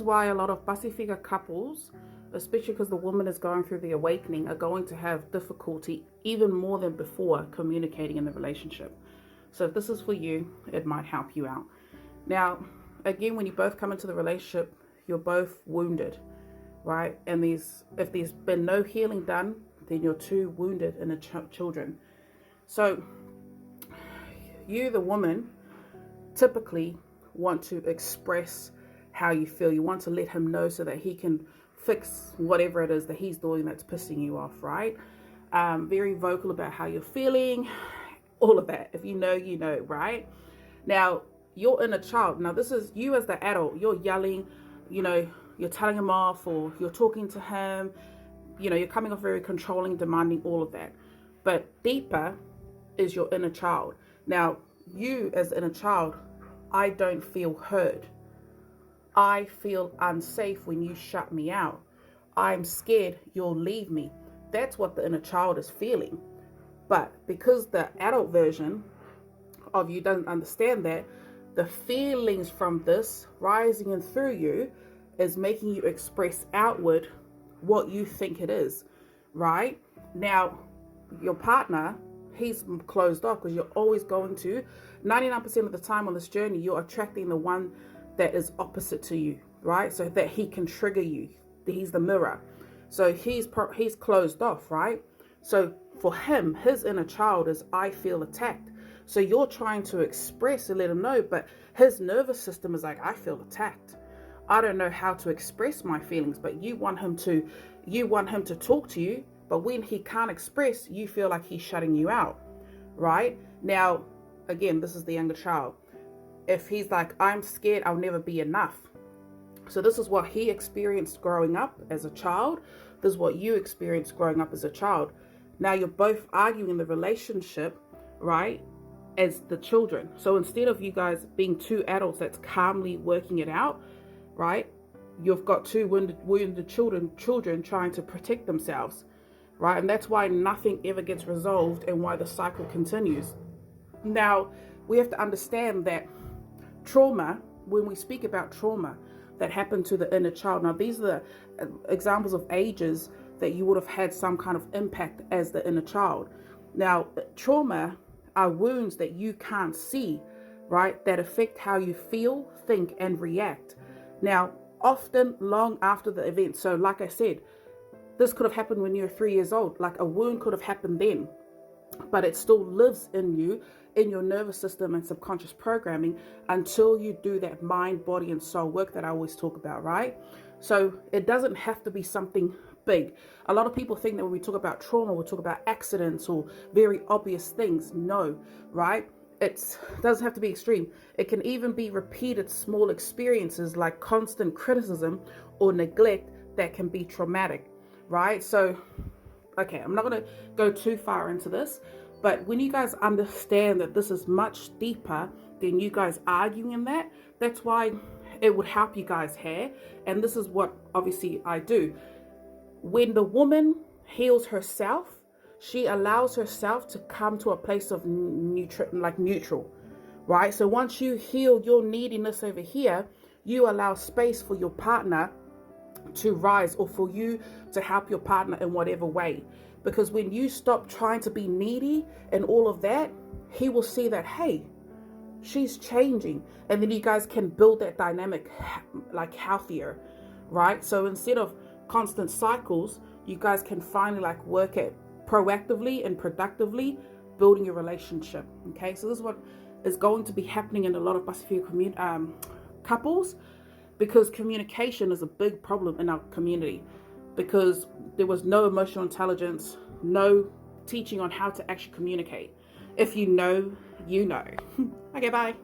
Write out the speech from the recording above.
is why a lot of Pacifica couples, especially because the woman is going through the awakening, are going to have difficulty even more than before communicating in the relationship. So if this is for you, it might help you out. Now, again, when you both come into the relationship, you're both wounded, right? And if there's been no healing done, then you're too wounded in the children. So you, the woman, typically want to express how you feel. You want to let him know so that he can fix whatever it is that he's doing that's pissing you off, right? Very vocal about how you're feeling, all of that. If you know, you know, right? Now, your inner child, now this is you as the adult, you're yelling, you know, you're telling him off, or you're talking to him, you know, you're coming off very controlling, demanding, all of that. But deeper is your inner child. Now, you as the inner child, I don't feel heard. I feel unsafe when you shut me out. I'm scared you'll leave me. That's what the inner child is feeling. But because the adult version of you doesn't understand that, the feelings from this rising in through you is making you express outward what you think it is, right? Now, your partner, he's closed off because you're always going to, 99% of the time on this journey, you're attracting the one that is opposite to you, right? So that he can trigger you. He's the mirror. So he's closed off, right? So for him, his inner child is, I feel attacked. So you're trying to express and let him know, but his nervous system is like, I feel attacked. I don't know how to express my feelings, but you want him to talk to you, but when he can't express, you feel like he's shutting you out, right? Now, again, this is the younger child. If he's like, I'm scared I'll never be enough. So this is what he experienced growing up as a child. This is what you experienced growing up as a child. Now you're both arguing in the relationship, right, as the children. So instead of you guys being two adults that's calmly working it out, right, you've got two wounded children trying to protect themselves, right? And that's why nothing ever gets resolved and why the cycle continues. Now, we have to understand that trauma, when we speak about trauma that happened to the inner child, now these are the examples of ages that you would have had some kind of impact as the inner child. Now, trauma are wounds that you can't see, right, that affect how you feel, think, and react. Now, often long after the event. So like I said, this could have happened when you were 3 years old. Like a wound could have happened then, but it still lives in you, in your nervous system and subconscious programming, until you do that mind, body, and soul work that I always talk about, right? So it doesn't have to be something big. A lot of people think that when we talk about trauma, we talk about accidents or very obvious things. No, right? It doesn't have to be extreme. It can even be repeated small experiences like constant criticism or neglect that can be traumatic, right? So, okay, I'm not going to go too far into this, but when you guys understand that this is much deeper than you guys arguing in that, that's why it would help you guys here. And this is what obviously I do. When the woman heals herself, she allows herself to come to a place of neutral, right? So once you heal your neediness over here, you allow space for your partner to rise, or for you to help your partner in whatever way. Because when you stop trying to be needy and all of that, he will see that, hey, she's changing. And then you guys can build that dynamic like healthier, right? So instead of constant cycles, you guys can finally like work at proactively and productively building your relationship. Okay, so this is what is going to be happening in a lot of Pacific couples, because communication is a big problem in our community, because there was no emotional intelligence, no teaching on how to actually communicate. If you know, you know. Okay, bye.